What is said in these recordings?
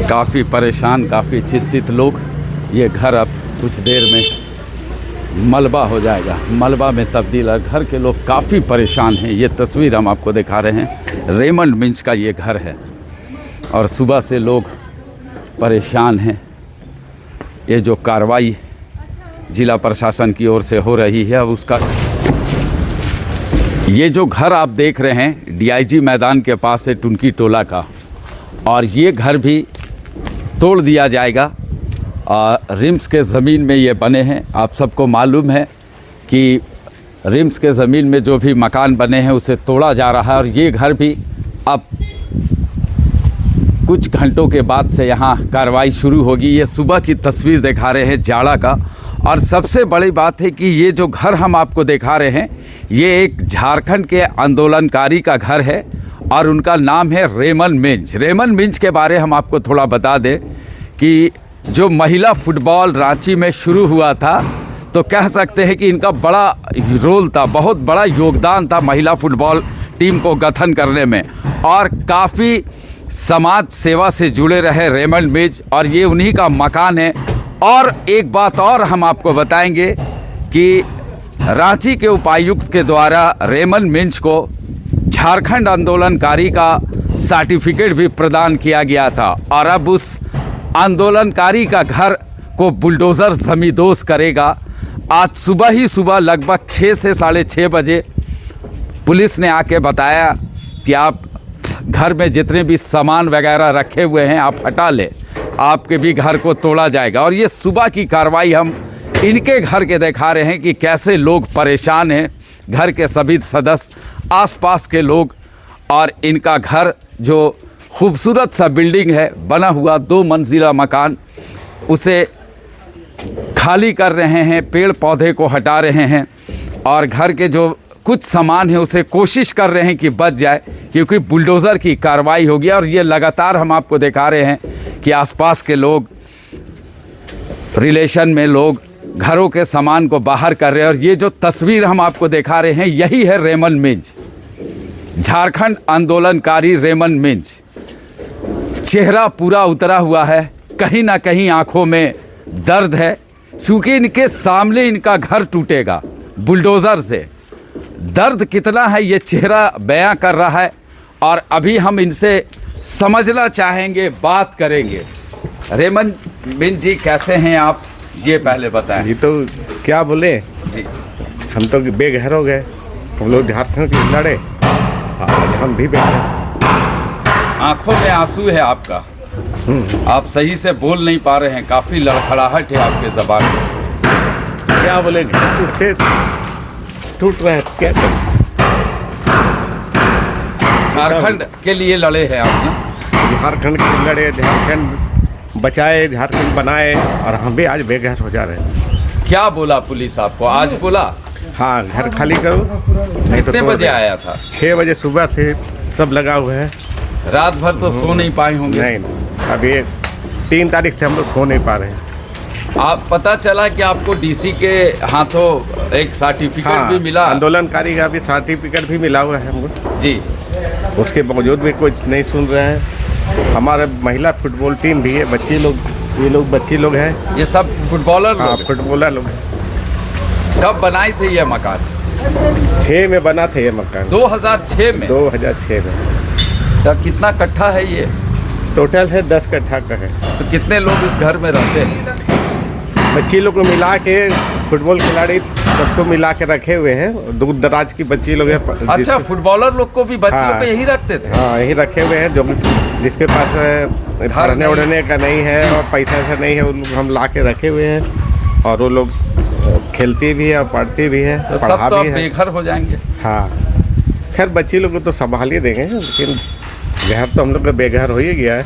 काफ़ी परेशान, काफ़ी चिंतित लोग। ये घर अब कुछ देर में मलबा हो जाएगा, मलबा में तब्दील। और घर के लोग काफ़ी परेशान हैं। ये तस्वीर हम आपको दिखा रहे हैं, रेमंड मिंच का ये घर है और सुबह से लोग परेशान हैं। ये जो कार्रवाई जिला प्रशासन की ओर से हो रही है, अब उसका ये जो घर आप देख रहे हैं डीआईजी मैदान के पास है टुनकी टोला का, और ये घर भी तोड़ दिया जाएगा। रिम्स के ज़मीन में ये बने हैं। आप सबको मालूम है कि रिम्स के ज़मीन में जो भी मकान बने हैं उसे तोड़ा जा रहा है, और ये घर भी अब कुछ घंटों के बाद से यहाँ कार्रवाई शुरू होगी। ये सुबह की तस्वीर दिखा रहे हैं जाड़ा का। और सबसे बड़ी बात है कि ये जो घर हम आपको दिखा रहे हैं ये एक झारखंड के आंदोलनकारी का घर है और उनका नाम है रेमंड मिंच। रेमंड मिंच के बारे हम आपको थोड़ा बता दें कि जो महिला फुटबॉल रांची में शुरू हुआ था, तो कह सकते हैं कि इनका बड़ा रोल था, बहुत बड़ा योगदान था महिला फुटबॉल टीम को गठन करने में, और काफ़ी समाज सेवा से जुड़े रहे रेमंड मिंच, और ये उन्हीं का मकान है। और एक बात और हम आपको बताएंगे कि रांची के उपायुक्त के द्वारा रेमंड मिंच को झारखंड आंदोलनकारी का सर्टिफिकेट भी प्रदान किया गया था, और अब उस आंदोलनकारी का घर को बुलडोज़र जमींदोज करेगा। आज सुबह ही सुबह लगभग 6 से 6:30 बजे पुलिस ने आके बताया कि आप घर में जितने भी सामान वगैरह रखे हुए हैं आप हटा लें, आपके भी घर को तोड़ा जाएगा। और ये सुबह की कार्रवाई हम इनके घर के दिखा रहे हैं कि कैसे लोग परेशान हैं, घर के सभी सदस्य, आसपास के लोग। और इनका घर जो खूबसूरत सा बिल्डिंग है बना हुआ 2 मंजिला मकान, उसे खाली कर रहे हैं, पेड़ पौधे को हटा रहे हैं, और घर के जो कुछ सामान है उसे कोशिश कर रहे हैं कि बच जाए, क्योंकि बुलडोज़र की कार्रवाई होगी। और ये लगातार हम आपको दिखा रहे हैं कि आसपास के लोग, रिलेशन में लोग घरों के सामान को बाहर कर रहे हैं। और ये जो तस्वीर हम आपको दिखा रहे हैं यही है रेमंड मिंच, झारखंड आंदोलनकारी रेमंड मिंच। चेहरा पूरा उतरा हुआ है, कहीं ना कहीं आंखों में दर्द है, क्योंकि इनके सामने इनका घर टूटेगा बुलडोज़र से। दर्द कितना है ये चेहरा बयां कर रहा है, और अभी हम इनसे समझना चाहेंगे, बात करेंगे। रेमंड मिंच जी, कैसे हैं आप, ये पहले बताएं। ये तो क्या बोले जी, हम तो बेघर हो गए। हम लोग झारखंड के लड़े, आज हम भी बेघर। आंखों में आंसू है आपका, आप सही से बोल नहीं पा रहे हैं, काफ़ी लड़खड़ाहट है आपके ज़बान में। क्या बोले, घर टूट रहे हैं, क्या करें? झारखंड के लिए लड़े हैं आप ना? झारखंड के लड़े, झारखंड बचाए, झारखंड बनाए, और हम भी आज बेघर हो जा रहे हैं। क्या बोला पुलिस आपको आज? बोला हाँ, घर खाली करो, नहीं तो कितने बजे आया था? 6 बजे सुबह से सब लगा हुआ है। रात भर तो सो नहीं पाए होंगे। नहीं, अभी 3 तारीख से हम लोग सो नहीं पा रहे हैं। आप पता चला कि आपको डीसी के हाथों एक सर्टिफिकेट भी मिला? आंदोलनकारी का भी सर्टिफिकेट भी मिला हुआ है हमको जी। उसके बावजूद भी कुछ नहीं सुन रहे हैं। हमारा महिला फुटबॉल टीम भी है, बच्चे लोग, ये लोग बच्ची लोग हैं, ये सब फुटबॉलर हाँ, लोग? फुटबॉलर लोग। कब बनाए थे ये मकान? 6 में बना था ये मकान। 2006 में? 2006 में। तो कितना कट्ठा है ये? टोटल है 10 कट्ठा का है। तो कितने लोग इस घर में रहते हैं? बच्ची लोग को मिला के, फुटबॉल खिलाड़ी सबको मिला के रखे हुए हैं। दूर दराज की बच्ची लोग हैं। अच्छा, फुटबॉलर लोग को भी बच्चे लोग को यही रखते थे? हाँ, यही रखे हुए हैं। जो जिसके पास पढ़ने उड़ने का नहीं है और पैसा ऐसा नहीं है, उन लोग हम ला के रखे हुए हैं, और वो लोग खेलती भी है और पढ़ती भी है, तो पढ़ा सब तो भी है। बेघर हो जाएंगे। हाँ, खैर बच्ची लोग को तो संभाल ही देंगे, लेकिन घर तो हम लोग का बेघर हो ही गया है।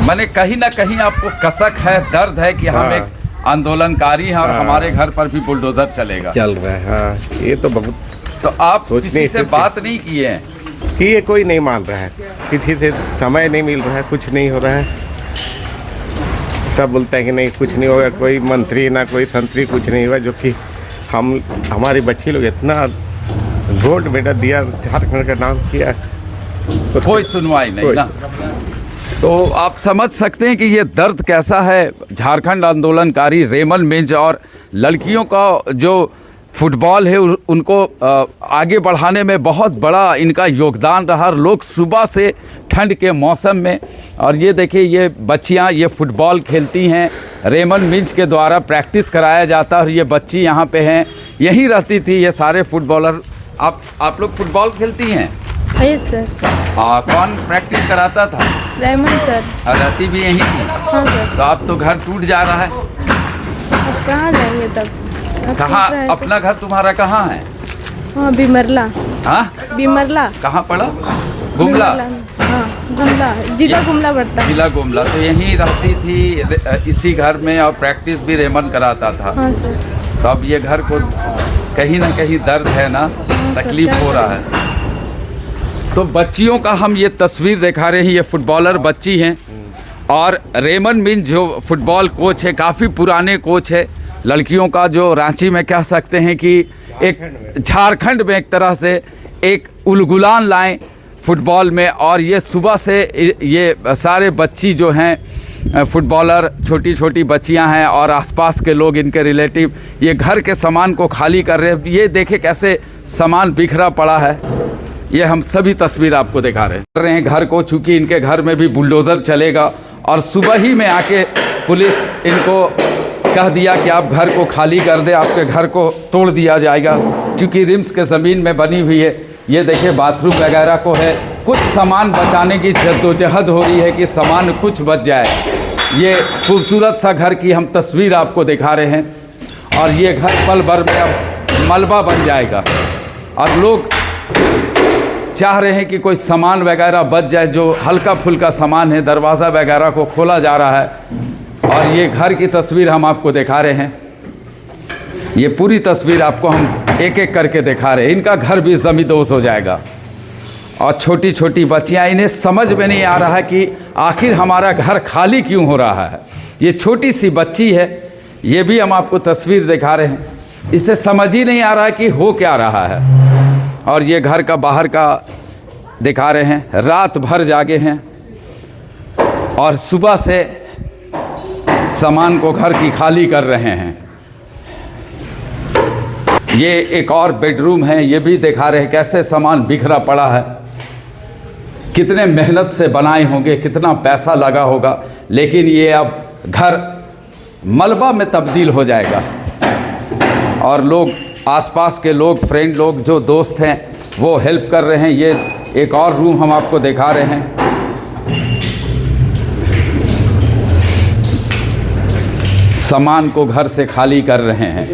मैंने कहीं ना कहीं आपको कसक है, दर्द है कि हम एक आंदोलनकारी हैं और हमारे घर पर भी बुलडोजर चलेगा, चल रहा है। हाँ, ये तो बहुत। तो आप किसी से बात नहीं किए हैं? कि ये कोई नहीं मान रहा है, किसी से समय नहीं मिल रहा है, कुछ नहीं हो रहा है। सब बोलते हैं कि नहीं कुछ नहीं होगा, कोई मंत्री ना कोई संतरी कुछ नहीं हुआ, जो कि हमारी बच्ची लोग इतना गोल्ड मेडल दिया, झारखंड का नाम किया, कोई सुनवाई नहीं ना। तो आप समझ सकते हैं कि ये दर्द कैसा है। झारखंड आंदोलनकारी रेमन मिंज और लड़कियों का जो फुटबॉल है उनको आगे बढ़ाने में बहुत बड़ा इनका योगदान रहा। लोग सुबह से ठंड के मौसम में, और ये देखिए ये बच्चियां ये फुटबॉल खेलती हैं। रेमन मिंज के द्वारा प्रैक्टिस कराया जाता है और ये बच्ची यहाँ पे हैं, यहीं रहती थी ये सारे फुटबॉलर। आप लोग फुटबॉल खेलती हैं? Yes sir. कौन प्रैक्टिस कराता था? रेमन सर। रहती भी यहीं थी? हाँ सर। तो अब तो घर टूट जा रहा है, अब कहाँ जाएंगे तब? अब कहाँ टूट रहा है अपना घर तुम्हारा कहाँ है? तो। हाँ बिमरला। हाँ बिमरला। कहाँ पड़ा? गुमला? हाँ गुमला, जिला गुमला पड़ता है। जिला गुमला। तो यहीं रहती थी इसी घर में, और प्रैक्टिस भी रेमन कराता था। हाँ सर। तो अब ये घर को कहीं ना कहीं दर्द है ना, तकलीफ क्या हो रहा है। तो बच्चियों का हम ये तस्वीर दिखा रहे हैं, ये फुटबॉलर बच्ची हैं, और रेमन मिंज जो फुटबॉल कोच है, काफ़ी पुराने कोच है लड़कियों का, जो रांची में कह सकते हैं कि एक झारखंड में एक तरह से एक उलगुलान लाएं फुटबॉल में। और ये सुबह से ये सारे बच्ची जो हैं फुटबॉलर, छोटी छोटी बच्चियां हैं, और आसपास के लोग इनके रिलेटिव ये घर के सामान को खाली कर रहे हैं। ये देखे कैसे सामान बिखरा पड़ा है, ये हम सभी तस्वीर आपको दिखा रहे हैं घर को। चूँकि इनके घर में भी बुलडोज़र चलेगा, और सुबह ही में आके पुलिस इनको कह दिया कि आप घर को खाली कर दें, आपके घर को तोड़ दिया जाएगा। क्योंकि रिम्स के ज़मीन में बनी हुई है, ये देखिए बाथरूम वगैरह को है, कुछ सामान बचाने की जद्दोजहद हो रही है कि सामान कुछ बच जाए। ये खूबसूरत सा घर की हम तस्वीर आपको दिखा रहे हैं, और ये घर पल भर में अब मलबा बन जाएगा, और लोग चाह रहे हैं कि कोई सामान वगैरह बच जाए, जो हल्का फुल्का सामान है। दरवाज़ा वगैरह को खोला जा रहा है, और ये घर की तस्वीर हम आपको दिखा रहे हैं। ये पूरी तस्वीर आपको हम एक एक करके दिखा रहे हैं। इनका घर भी ज़मींदोज़ हो जाएगा, और छोटी छोटी बच्चियां, इन्हें समझ में नहीं आ रहा है कि आखिर हमारा घर खाली क्यों हो रहा है। ये छोटी सी बच्ची है, ये भी हम आपको तस्वीर दिखा रहे हैं, इसे समझ ही नहीं आ रहा है कि हो क्या रहा है। और ये घर का बाहर का दिखा रहे हैं, रात भर जागे हैं, और सुबह से सामान को घर की खाली कर रहे हैं। ये एक और बेडरूम है, ये भी दिखा रहे हैं कैसे सामान बिखरा पड़ा है। कितने मेहनत से बनाए होंगे, कितना पैसा लगा होगा, लेकिन ये अब घर मलबा में तब्दील हो जाएगा। और लोग, आसपास के लोग, फ्रेंड लोग, जो दोस्त हैं, वो हेल्प कर रहे हैं। ये एक और रूम हम आपको दिखा रहे हैं। सामान को घर से खाली कर रहे हैं।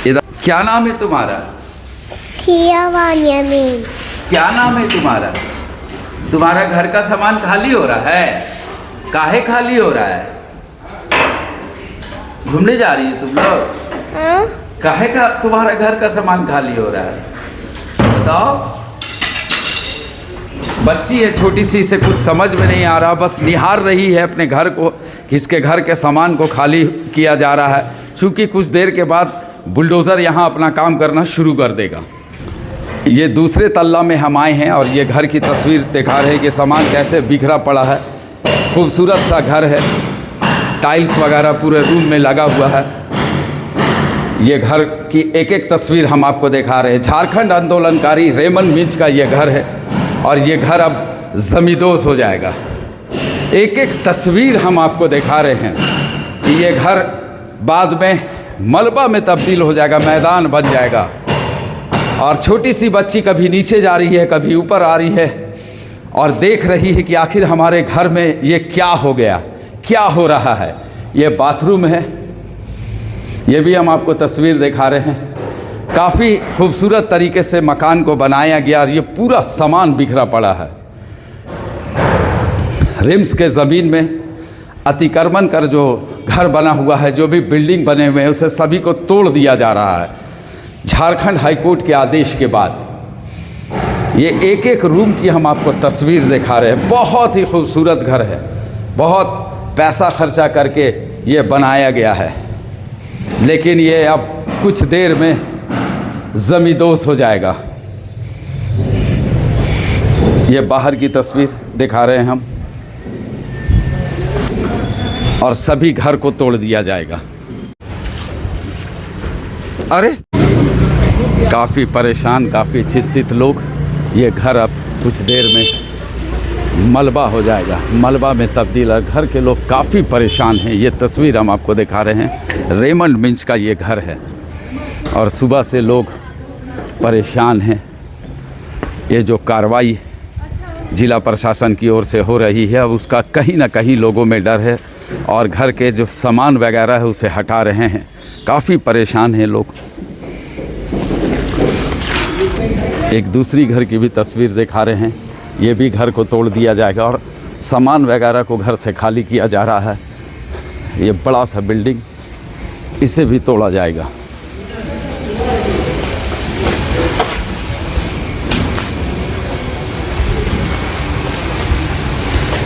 इधर क्या नाम है तुम्हारा? यामीन। क्या नाम है तुम्हारा? तुम्हारा घर का सामान खाली हो रहा है? काहे खाली हो रहा है? घूमने जा रही है तुम लोग? काहे का तुम्हारा घर का सामान खाली हो रहा है, बताओ। बच्ची है छोटी सी, इसे कुछ समझ में नहीं आ रहा, बस निहार रही है अपने घर को, किसके घर के सामान को खाली किया जा रहा है। क्योंकि कुछ देर के बाद बुलडोज़र यहाँ अपना काम करना शुरू कर देगा। ये दूसरे तल्ला में हम आए हैं, और ये घर की तस्वीर दिखा रहे हैं कि सामान कैसे बिखरा पड़ा है। खूबसूरत सा घर है, टाइल्स वगैरह पूरे रूम में लगा हुआ है। ये घर की एक एक तस्वीर हम आपको दिखा रहे हैं। झारखंड आंदोलनकारी रेमन मिंज का ये घर है, और ये घर अब ज़मींदोज़ हो जाएगा। एक एक तस्वीर हम आपको दिखा रहे हैं कि ये घर बाद में मलबा में तब्दील हो जाएगा, मैदान बन जाएगा। और छोटी सी बच्ची कभी नीचे जा रही है, कभी ऊपर आ रही है, और देख रही है कि आखिर हमारे घर में ये क्या हो गया, क्या हो रहा है। ये बाथरूम है, ये भी हम आपको तस्वीर दिखा रहे हैं। काफ़ी खूबसूरत तरीके से मकान को बनाया गया, और ये पूरा सामान बिखरा पड़ा है। रिम्स के ज़मीन में अतिक्रमण कर जो घर बना हुआ है, जो भी बिल्डिंग बने हुए हैं, उसे सभी को तोड़ दिया जा रहा है झारखंड हाईकोर्ट के आदेश के बाद। ये एक एक रूम की हम आपको तस्वीर दिखा रहे हैं। बहुत ही खूबसूरत घर है, बहुत पैसा खर्चा करके ये बनाया गया है, लेकिन ये अब कुछ देर में ज़मींदोज़ हो जाएगा। ये बाहर की तस्वीर दिखा रहे हैं हम, और सभी घर को तोड़ दिया जाएगा। अरे काफ़ी परेशान, काफ़ी चिंतित लोग। ये घर अब कुछ देर में मलबा हो जाएगा, मलबा में तब्दील। और घर के लोग काफ़ी परेशान हैं। ये तस्वीर हम आपको दिखा रहे हैं, रेमंड मिंज का ये घर है और सुबह से लोग परेशान हैं। ये जो कार्रवाई जिला प्रशासन की ओर से हो रही है, अब उसका कहीं ना कहीं लोगों में डर है और घर के जो सामान वगैरह है उसे हटा रहे हैं। काफ़ी परेशान हैं लोग। एक दूसरी घर की भी तस्वीर दिखा रहे हैं। ये भी घर को तोड़ दिया जाएगा और सामान वगैरह को घर से खाली किया जा रहा है। ये बड़ा सा बिल्डिंग, इसे भी तोड़ा जाएगा।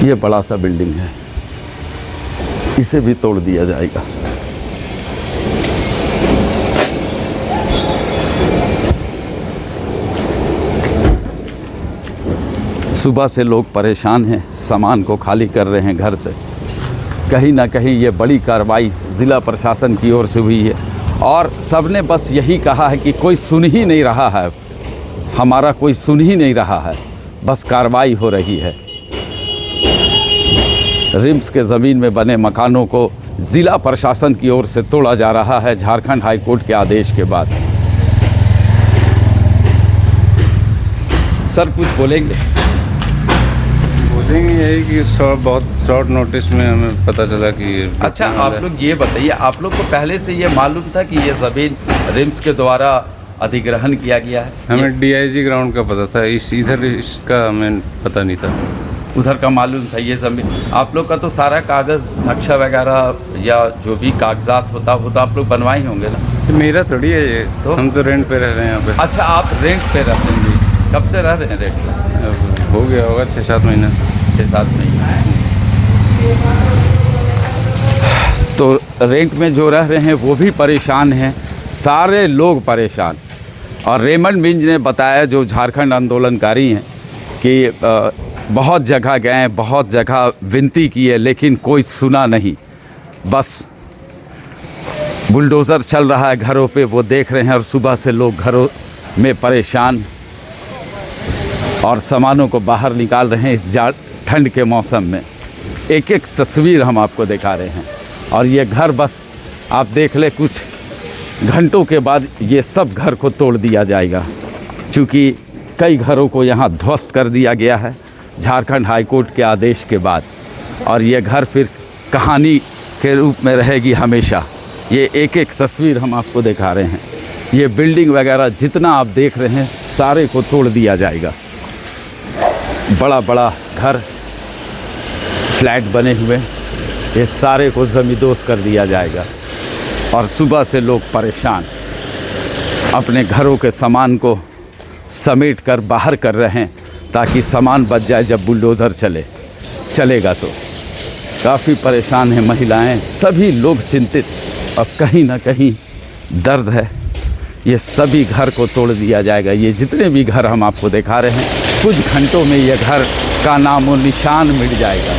ये बड़ा सा बिल्डिंग है, इसे भी तोड़ दिया जाएगा। सुबह से लोग परेशान हैं, सामान को खाली कर रहे हैं घर से। कहीं ना कहीं ये बड़ी कार्रवाई ज़िला प्रशासन की ओर से हुई है और सबने बस यही कहा है कि कोई सुन ही नहीं रहा है, हमारा कोई सुन ही नहीं रहा है, बस कार्रवाई हो रही है। रिम्स के ज़मीन में बने मकानों को ज़िला प्रशासन की ओर से तोड़ा जा रहा है झारखंड हाई कोर्ट के आदेश के बाद। सर कुछ बोलेंगे? बोलेंगे यही कि बहुत शॉर्ट नोटिस में हमें पता चला कि अच्छा, आप लोग ये बताइए, आप लोग को पहले से ये मालूम था कि ये ज़मीन रिम्स के द्वारा अधिग्रहण किया गया है? हमें DIG ग्राउंड का पता था, इधर इसका हमें पता नहीं था। उधर का मालूम था ये ज़मीन? आप लोग का तो सारा कागज़ नक्शा वगैरह या जो भी कागजात होता वो तो आप लोग बनवाए होंगे ना? मेरा थोड़ी है ये, तो? हम तो रेंट पे रह रहे हैं यहाँ पे। अच्छा, आप रेंट पे रहते हैं? कब से रह रहे हैं रेंट पे? अब हो गया होगा 6-7 महीना। 6-7 महीने। तो रेंट में जो रह रहे हैं वो भी परेशान हैं, सारे लोग परेशान। और रेमंड मिंज ने बताया, जो झारखंड आंदोलनकारी हैं, कि बहुत जगह गए, बहुत जगह विनती की है, लेकिन कोई सुना नहीं। बस बुलडोज़र चल रहा है घरों पे, वो देख रहे हैं और सुबह से लोग घरों में परेशान और सामानों को बाहर निकाल रहे हैं इस ठंड के मौसम में। एक एक तस्वीर हम आपको दिखा रहे हैं और ये घर बस आप देख ले, कुछ घंटों के बाद ये सब घर को तोड़ दिया जाएगा, क्योंकि कई घरों को यहाँ ध्वस्त कर दिया गया है झारखंड हाई कोर्ट के आदेश के बाद। और ये घर फिर कहानी के रूप में रहेगी हमेशा। ये एक एक तस्वीर हम आपको दिखा रहे हैं। ये बिल्डिंग वगैरह जितना आप देख रहे हैं सारे को तोड़ दिया जाएगा। बड़ा बड़ा घर, फ्लैट बने हुए, ये सारे को ज़मींदोज़ कर दिया जाएगा। और सुबह से लोग परेशान अपने घरों के सामान को समेट कर बाहर कर रहे हैं ताकि सामान बच जाए जब बुलडोज़र चलेगा। तो काफ़ी परेशान हैं महिलाएं, सभी लोग चिंतित। अब कहीं ना कहीं दर्द है। ये सभी घर को तोड़ दिया जाएगा। ये जितने भी घर हम आपको दिखा रहे हैं, कुछ घंटों में ये घर का नामो निशान मिट जाएगा।